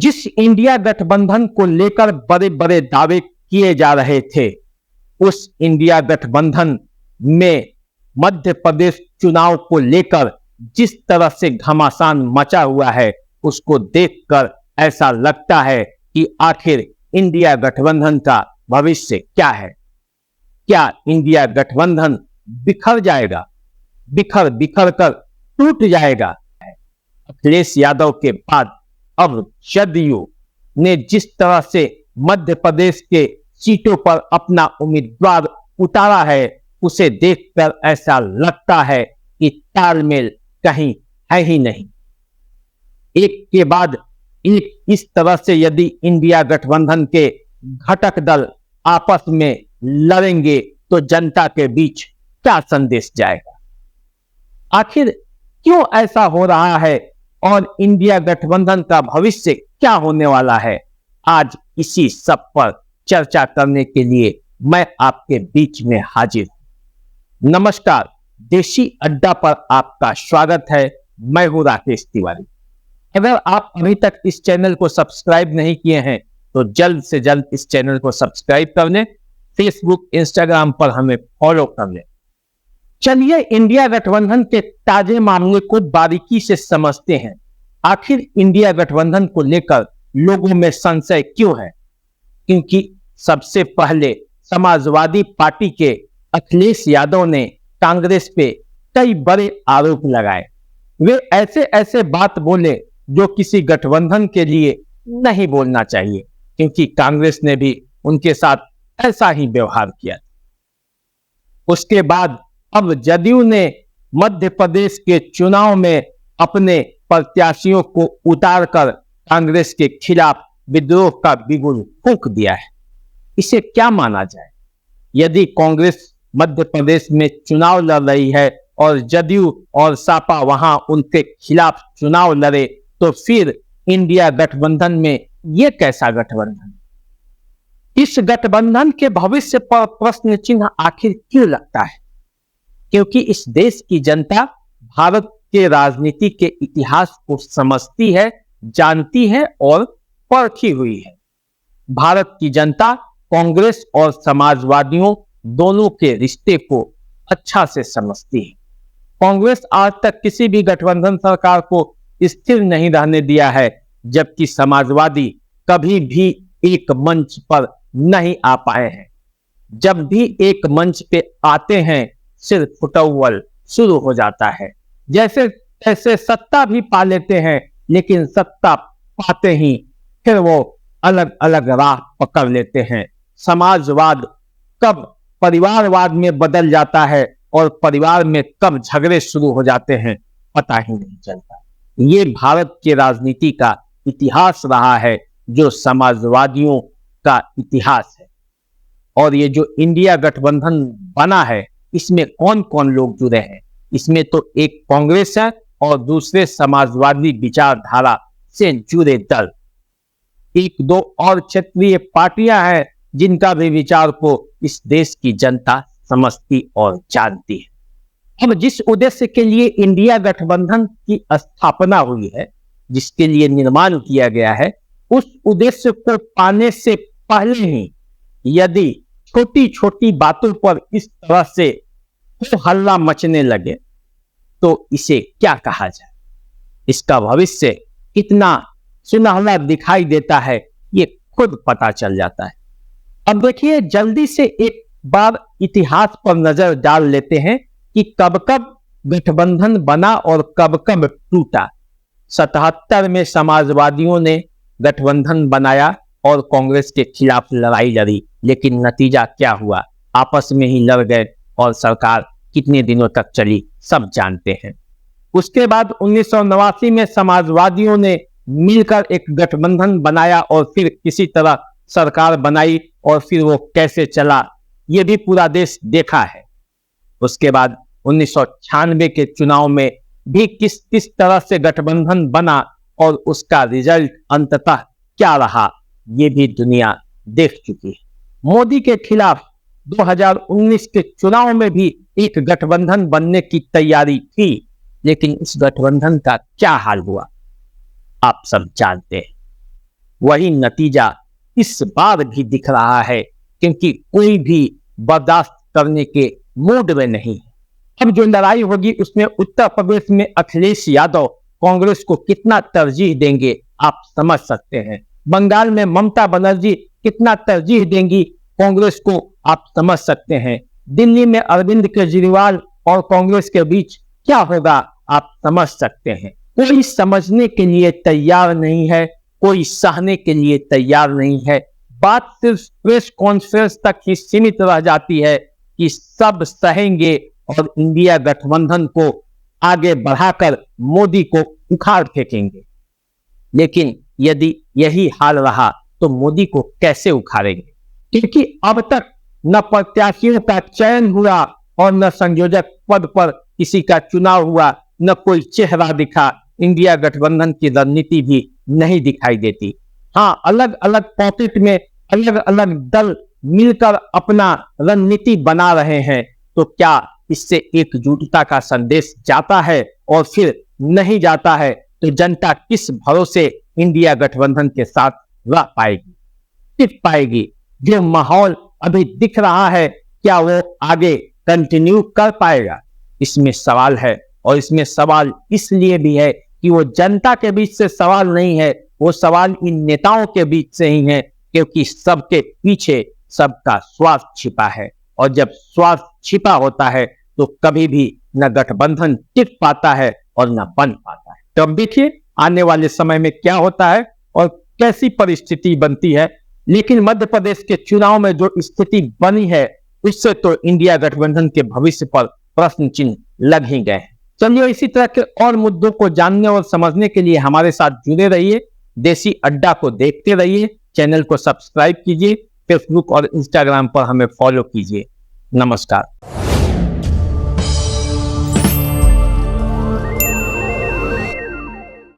जिस इंडिया गठबंधन को लेकर बड़े बड़े दावे किए जा रहे थे, उस इंडिया गठबंधन में मध्य प्रदेश चुनाव को लेकर जिस तरह से घमासान मचा हुआ है, उसको देखकर ऐसा लगता है कि आखिर इंडिया गठबंधन का भविष्य क्या है। क्या इंडिया गठबंधन बिखर जाएगा, बिखर बिखर कर टूट जाएगा। अखिलेश यादव के बाद अब जदयू ने जिस तरह से मध्य प्रदेश के सीटों पर अपना उम्मीदवार उतारा है, उसे देखकर ऐसा लगता है कि तालमेल कहीं है ही नहीं। एक के बाद एक इस तरह से यदि इंडिया गठबंधन के घटक दल आपस में लड़ेंगे तो जनता के बीच क्या संदेश जाएगा। आखिर क्यों ऐसा हो रहा है और इंडिया गठबंधन का भविष्य क्या होने वाला है, आज इसी सब पर चर्चा करने के लिए मैं आपके बीच में हाजिर हूं। नमस्कार, देशी अड्डा पर आपका स्वागत है। मैं हूं राकेश तिवारी। अगर आप अभी तक इस चैनल को सब्सक्राइब नहीं किए हैं तो जल्द से जल्द इस चैनल को सब्सक्राइब कर लें। फेसबुक, इंस्टाग्राम पर हमें फॉलो कर लें। चलिए इंडिया गठबंधन के ताजे मामले को बारीकी से समझते हैं। आखिर इंडिया गठबंधन को लेकर लोगों में संशय क्यों है? क्योंकि सबसे पहले समाजवादी पार्टी के अखिलेश यादव ने कांग्रेस पे कई बड़े आरोप लगाए। वे ऐसे ऐसे बात बोले जो किसी गठबंधन के लिए नहीं बोलना चाहिए, क्योंकि कांग्रेस ने भी उनके साथ ऐसा ही व्यवहार किया। उसके बाद अब जदयू ने मध्य प्रदेश के चुनाव में अपने प्रत्याशियों को उतारकर कांग्रेस के खिलाफ विद्रोह का बिगुल फूंक दिया है। इसे क्या माना जाए? यदि कांग्रेस मध्य प्रदेश में चुनाव लड़ रही है और जदयू और सपा वहां उनके खिलाफ चुनाव लड़े, तो फिर इंडिया गठबंधन में यह कैसा गठबंधन? इस गठबंधन के भविष्य पर प्रश्न चिन्ह आखिर क्यों लगता है? क्योंकि इस देश की जनता भारत के राजनीति के इतिहास को समझती है, जानती है और परखी हुई है। भारत की जनता कांग्रेस और समाजवादियों दोनों के रिश्ते को अच्छा से समझती है। कांग्रेस आज तक किसी भी गठबंधन सरकार को स्थिर नहीं रहने दिया है, जबकि समाजवादी कभी भी एक मंच पर नहीं आ पाए हैं। जब भी एक मंच पे आते हैं, सिर्फ फुटौवल शुरू हो जाता है। जैसे ऐसे सत्ता भी पा लेते हैं, लेकिन सत्ता पाते ही फिर वो अलग अलग राह पकड़ लेते हैं। समाजवाद कब परिवारवाद में बदल जाता है और परिवार में कब झगड़े शुरू हो जाते हैं, पता ही नहीं चलता। ये भारत के राजनीति का इतिहास रहा है, जो समाजवादियों का इतिहास है। और ये जो इंडिया गठबंधन बना है, इसमें कौन कौन लोग जुड़े हैं? इसमें तो एक कांग्रेस है और दूसरे समाजवादी विचारधारा से जुड़े दल, एक दो और क्षेत्रीय पार्टियां हैं जिनका भी विचार को इस देश की जनता समझती और जानती है। अब जिस उद्देश्य के लिए इंडिया गठबंधन की स्थापना हुई है, जिसके लिए निर्माण किया गया है, उस उद्देश्य को पाने से पहले ही यदि छोटी छोटी बातों पर इस तरह से हल्ला मचने लगे, तो इसे क्या कहा जाए? इसका भविष्य कितना सुनहरा दिखाई देता है, ये खुद पता चल जाता है। अब देखिए, जल्दी से एक बार इतिहास पर नजर डाल लेते हैं कि कब कब गठबंधन बना और कब कब टूटा। 77 में समाजवादियों ने गठबंधन बनाया और कांग्रेस के खिलाफ लड़ाई लड़ी, लेकिन नतीजा क्या हुआ? आपस में ही लड़ गए और सरकार कितने दिनों तक चली सब जानते हैं। उसके बाद 1989 में समाजवादियों ने मिलकर एक गठबंधन बनाया और फिर किसी तरह सरकार बनाई, और फिर वो कैसे चला ये भी पूरा देश देखा है। उसके बाद 1996 के चुनाव में भी किस किस तरह से गठबंधन बना और उसका रिजल्ट अंततः क्या रहा, ये भी दुनिया देख चुकी है। मोदी के खिलाफ 2019 के चुनाव में भी एक गठबंधन बनने की तैयारी थी, लेकिन इस गठबंधन का क्या हाल हुआ आप सब जानते हैं। वही नतीजा इस बार भी दिख रहा है, क्योंकि कोई भी बर्दाश्त करने के मूड में नहीं है। अब जो लड़ाई होगी उसमें उत्तर प्रदेश में अखिलेश यादव कांग्रेस को कितना तरजीह देंगे आप समझ सकते हैं। बंगाल में ममता बनर्जी कितना तरजीह देंगी कांग्रेस को आप समझ सकते हैं। दिल्ली में अरविंद केजरीवाल और कांग्रेस के बीच क्या होगा आप समझ सकते हैं। कोई समझने के लिए तैयार नहीं है, कोई सहने के लिए तैयार नहीं है। बात सिर्फ प्रेस कॉन्फ्रेंस तक ही सीमित रह जाती है कि सब सहेंगे और इंडिया गठबंधन को आगे बढ़ाकर मोदी को उखाड़ फेंकेंगे। लेकिन यदि यही हाल रहा तो मोदी को कैसे उखाड़ेंगे, क्योंकि अब तक न प्रत्याशियों का चयन हुआ और न संयोजक पद पर किसी का चुनाव हुआ, न कोई चेहरा दिखा। इंडिया गठबंधन की रणनीति भी नहीं दिखाई देती। हाँ, अलग अलग पॉकेट में अलग अलग दल मिलकर अपना रणनीति बना रहे हैं, तो क्या इससे एकजुटता का संदेश जाता है? और फिर नहीं जाता है तो जनता किस भरोसे इंडिया गठबंधन के साथ रह पाएगी, टिक पाएगी? जो माहौल अभी दिख रहा है क्या वो आगे कंटिन्यू कर पाएगा? इसमें सवाल है। और इसमें सवाल इसलिए भी है कि वो जनता के बीच से सवाल नहीं है, वो सवाल इन नेताओं के बीच से ही है, क्योंकि सबके पीछे सबका स्वार्थ छिपा है। और जब स्वार्थ छिपा होता है तो कभी भी न गठबंधन टिक पाता है और न बन पाता है। तो अब देखिए आने वाले समय में क्या होता है और कैसी परिस्थिति बनती है। लेकिन मध्य प्रदेश के चुनाव में जो स्थिति बनी है उससे तो इंडिया गठबंधन के भविष्य पर प्रश्न चिन्ह लग ही गए हैं। चलिए इसी तरह के और मुद्दों को जानने और समझने के लिए हमारे साथ जुड़े रहिए। देसी अड्डा को देखते रहिए। चैनल को सब्सक्राइब कीजिए। फेसबुक और इंस्टाग्राम पर हमें फॉलो कीजिए। नमस्कार।